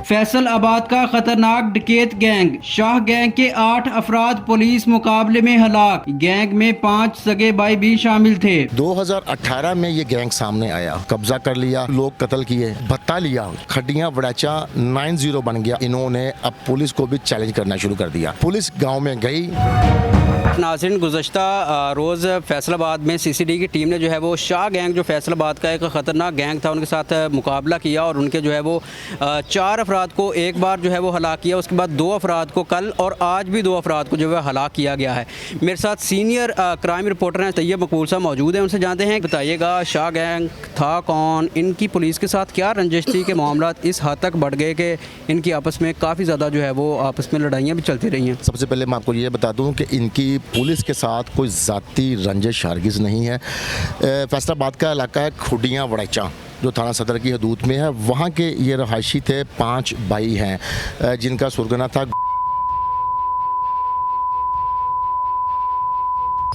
फैसलाबाद का खतरनाक डकैत गैंग। शाह गैंग के 8 अफराद पुलिस मुकाबले में हलाक। गैंग में 5 सगे भाई भी शामिल थे। 2018 में ये गैंग सामने आया, कब्जा कर लिया, लोग कत्ल किए, भत्ता लिया, खड्डियां वड़ाचा 90 बन गया। इन्होंने अब पुलिस को भी चैलेंज करना शुरू कर दिया। पुलिस गाँव में गई। नाज़रीन, गुज़श्ता रोज़ फैसलाबाद में सीसीडी की टीम ने जो है वो शाह गैंग, जो फैसलाबाद का एक ख़तरनाक गैंग था, उनके साथ मुकाबला किया और उनके जो है वो 4 अफराद को एक बार जो है वो हलाक किया। उसके बाद 2 अफराद को कल और आज भी 2 अफराद को जो है हलाक किया गया है। मेरे साथ सीनियर क्राइम रिपोर्टर हैं तैयब मकबूल साहब मौजूद हैं, उनसे जानते हैं। बताइएगा, शाह गैंग था कौन, इनकी पुलिस के साथ क्या रंजिश थी कि मामला इस हद तक बढ़ गए कि इनकी आपस में काफ़ी ज़्यादा जो है वो आपस में लड़ाइयाँ भी चलती रही हैं। सबसे पहले मैं आपको ये बता दूं कि इनकी पुलिस के साथ कोई ज़ाती रंजिश हरगिज़ नहीं है। फैसलाबाद का इलाका है खुडियाँ वड़ैचा, जो थाना सदर की हदूद में है। वहाँ के ये रहायशी थे। 5 भाई हैं जिनका सुरगना था।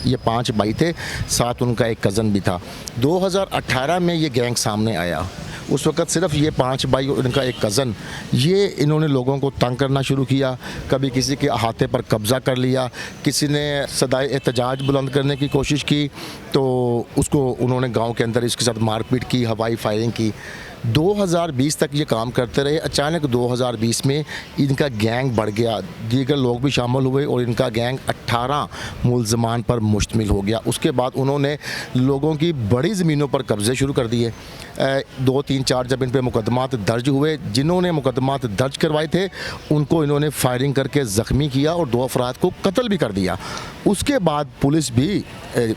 ये 5 भाई थे, साथ उनका एक कज़न भी था। 2018 में ये गैंग सामने आया। उस वक़्त सिर्फ ये 5 भाई और इनका एक कज़न, ये इन्होंने लोगों को तंग करना शुरू किया। कभी किसी के अहाते पर कब्ज़ा कर लिया, किसी ने सदाए एहतजाज बुलंद करने की कोशिश की तो उसको उन्होंने गांव के अंदर इसके साथ मारपीट की, हवाई फायरिंग की। 2020 तक ये काम करते रहे। अचानक 2020 में इनका गैंग बढ़ गया, दीगर लोग भी शामिल हुए और इनका गैंग 18 मुल्ज़मान पर मुश्तमिल हो गया। उसके बाद उन्होंने लोगों की बड़ी ज़मीनों पर कब्ज़े शुरू कर दिए। 2, 3, 4 जब इन पर मुकदमात दर्ज हुए, जिन्होंने मुकदमात दर्ज करवाए थे उनको इन्होंने फायरिंग करके ज़ख्मी किया और 2 अफराद को कत्ल भी कर दिया। उसके बाद पुलिस भी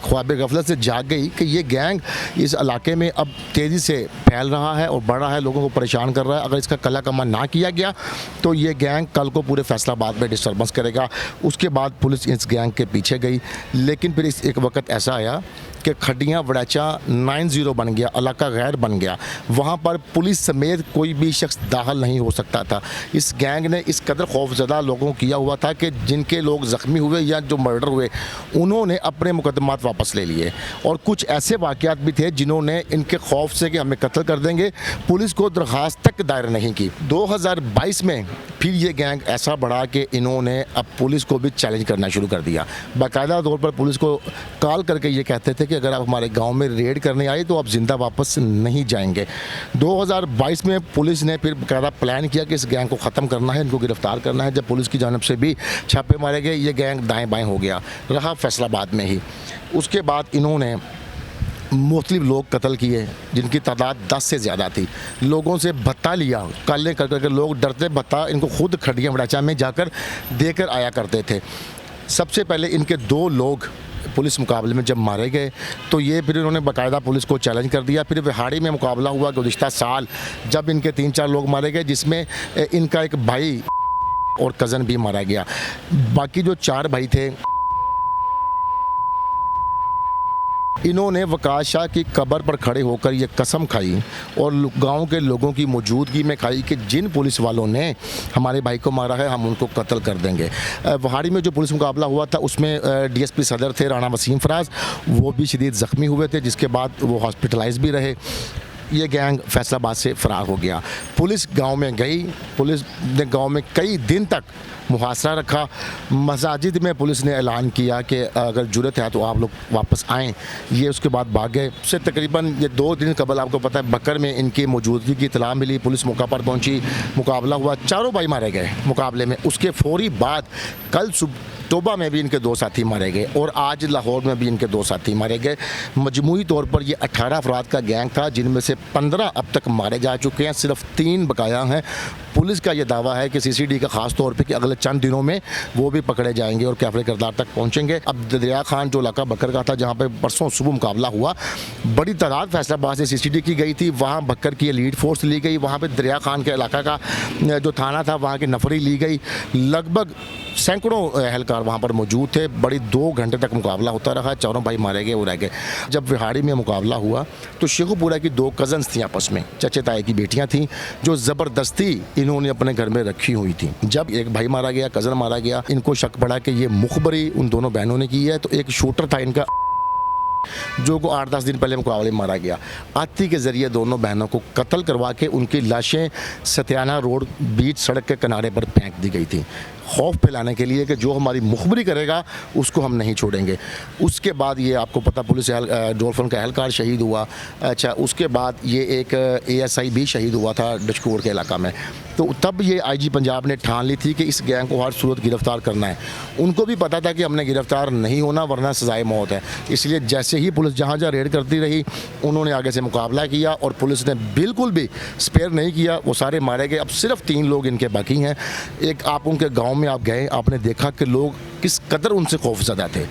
ख्वाब गफलत से जाग गई कि ये गैंग इस इलाके में अब तेज़ी से फैल रहा है और बढ़ रहा है, लोगों को परेशान कर रहा है। अगर इसका कला कमा ना किया गया तो ये गैंग कल को पूरे फैसलाबाद में डिस्टर्बेंस करेगा। उसके बाद पुलिस इस गैंग के पीछे गई, लेकिन फिर एक वक्त ऐसा आया कि खड्डियाँ वड़ाचा 90 बन गया, इलाका गैर बन गया। वहाँ पर पुलिस समेत कोई भी शख्स दाखिल नहीं हो सकता था। इस गैंग ने इस कदर खौफजदा लोगों को किया हुआ था कि जिनके लोग ज़ख्मी हुए या जो मर्डर हुए उन्होंने अपने मुकदमात वापस ले लिए। और कुछ ऐसे वाक़यात भी थे जिन्होंने इनके खौफ से कि हमें कत्ल कर देंगे, पुलिस को दरख्वास्त तक दायर नहीं की। 2022 में फिर ये गैंग ऐसा बढ़ा कि इन्होंने अब पुलिस को भी चैलेंज करना शुरू कर दिया। बाकायदा तौर पर पुलिस को कॉल करके ये कहते थे कि अगर आप हमारे गांव में रेड करने आए तो आप ज़िंदा वापस नहीं जाएंगे। 2022 में पुलिस ने फिर बाकायदा प्लान किया कि इस गैंग को ख़त्म करना है, इनको गिरफ़्तार करना है। जब पुलिस की जानिब से भी छापे मारे गए, ये गैंग दाएँ बाएँ हो गया, रहा फैसलाबाद में ही। उसके बाद इन्होंने मुख्तलिफ लोग कत्ल किए जिनकी तादाद 10 से ज़्यादा थी। लोगों से भत्ता लिया, काले कर करके लोग डरते भत्ता इनको खुद खड्डियाँ वड़ाचा में जाकर देकर आया करते थे। सबसे पहले इनके 2 लोग पुलिस मुकाबले में जब मारे गए तो ये फिर इन्होंने बाकायदा पुलिस को चैलेंज कर दिया। फिर विहाड़ी में मुकाबला हुआ गुज़िश्ता साल, जब इनके 3-4 लोग मारे गए, जिसमें इनका एक भाई और कज़न भी मारा गया। बाकी जो 4 भाई थे, इन्होंने वकास शाह की कब्र पर खड़े होकर ये कसम खाई और गांव के लोगों की मौजूदगी में खाई कि जिन पुलिस वालों ने हमारे भाई को मारा है हम उनको कत्ल कर देंगे। वहाड़ी में जो पुलिस मुकाबला हुआ था उसमें डीएसपी सदर थे राणा वसीम फराज, वो भी शदीद ज़ख्मी हुए थे, जिसके बाद वो हॉस्पिटलाइज भी रहे। ये गैंग फैसलाबाद से फ़रार हो गया। पुलिस गांव में गई, पुलिस ने गांव में कई दिन तक मुहासरा रखा। मसाजिद में पुलिस ने ऐलान किया कि अगर जुर्रत है तो आप लोग वापस आएँ। ये उसके बाद भाग गए। उससे तकरीबन ये 2 दिन कबल आपको पता है बकर में इनकी मौजूदगी की इतला मिली, पुलिस मौका पर पहुंची, मुकाबला हुआ, 4 भाई मारे गए मुकाबले में। उसके फौरी बाद कल सुबह तोबा में भी इनके 2 साथी मारे गए और आज लाहौर में भी इनके 2 साथी मारे गए। मजमूई तौर पर ये 18 अफराद का गैंग था, जिनमें से 15 अब तक मारे जा चुके हैं, सिर्फ 3 बकाया हैं। पुलिस का ये दावा है कि सीसीडी का ख़ास तौर पे कि अगले चंद दिनों में वो भी पकड़े जाएंगे और कैफरे किरदार तक पहुंचेंगे। अब दरिया खान जो इलाका बकर का था, जहाँ पे परसों सुबह मुकाबला हुआ, बड़ी तादाद फैसलाबाद से सीसीडी की गई थी। वहाँ बकर की लीड फोर्स ली गई, वहाँ पर दरिया खान के इलाका का जो थाना था वहाँ की नफरी ली गई। लगभग सैकड़ों एहलकार वहाँ पर मौजूद थे। बड़ी 2 घंटे तक मुकाबला होता रहा, 4 भाई मारे गए, वो रह गए। जब विहाड़ी में मुकाबला हुआ तो शेखुपुरा की 2 कज़न्स थी, आपस में चचे ताए की बेटियाँ थीं, जो ज़बरदस्ती इन्होंने अपने घर में रखी हुई थी। जब एक भाई मारा गया, कज़न मारा गया, इनको शक पड़ा कि ये मुखबरी उन दोनों बहनों ने की है। तो एक शूटर था इनका, जो को 8-10 दिन पहले मुकाबले में मारा गया। आती के ज़रिए दोनों बहनों को कत्ल करवा के उनकी लाशें सत्याना रोड बीच सड़क के किनारे पर फेंक दी गई थी, खौफ फैलाने के लिए कि जो हमारी मुखबरी करेगा उसको हम नहीं छोड़ेंगे। उसके बाद ये आपको पता पुलिस डोरफन का एहलकार शहीद हुआ। अच्छा, उसके बाद ये एक ASI भी शहीद हुआ था डचकोर के इलाका में। तो तब ये IG पंजाब ने ठान ली थी कि इस गैंग को हर सूरत गिरफ़्तार करना है। उनको भी पता था कि हमने गिरफ़्तार नहीं होना वरना सज़ाए मौत है, इसलिए जैसे ही पुलिस जहाँ जहाँ रेड करती रही उन्होंने आगे से मुकाबला किया और पुलिस ने बिल्कुल भी स्पेयर नहीं किया, वो सारे मारे गए। अब सिर्फ 3 लोग इनके बाकी हैं। एक आप उनके गाँव में आप गए, आपने देखा कि लोग किस कदर उनसे खौफज़दा थे।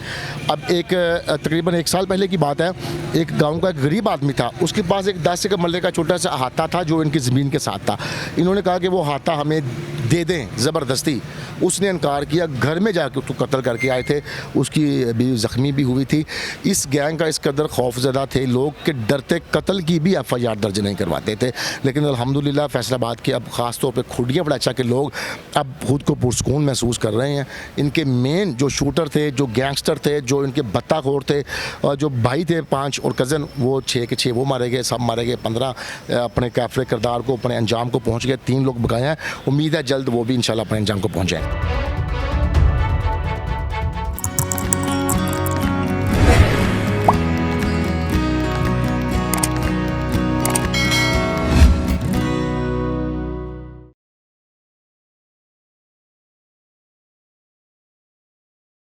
अब एक तकरीबन 1 साल पहले की बात है, एक गांव का एक गरीब आदमी था, उसके पास एक 10 एकड़ मरले का छोटा सा हाथा था जो इनकी ज़मीन के साथ था। इन्होंने कहा कि वो हाथा हमें दे दें ज़बरदस्ती। उसने इनकार किया, घर में जाकर उसको कत्ल करके आए थे, उसकी बीवी ज़ख्मी भी हुई थी। इस गैंग का इस कदर खौफज़दा थे लोग कि डरते कत्ल की भी FIR दर्ज नहीं करवाते थे। लेकिन अल्हम्दुलिल्लाह फैसलाबाद के अब ख़ास तौर पर खुडिया बड़ाचा के लोग अब खुद को पुरसकून महसूस कर रहे हैं। इनके मेन जो शूटर थे, जो गैंगस्टर थे, जो इनके बत्ताखोर थे, और जो भाई थे 5 और कज़न, वो 6 के 6 वो मारे गए, सब मारे गए। 15 अपने काफिले किरदार को अपने अंजाम को पहुँच गए। 3 लोग बकाया हैं। उम्मीद है जल्द वो भी इंशाल्लाह अपने अंजाम को पहुँच जाएँ।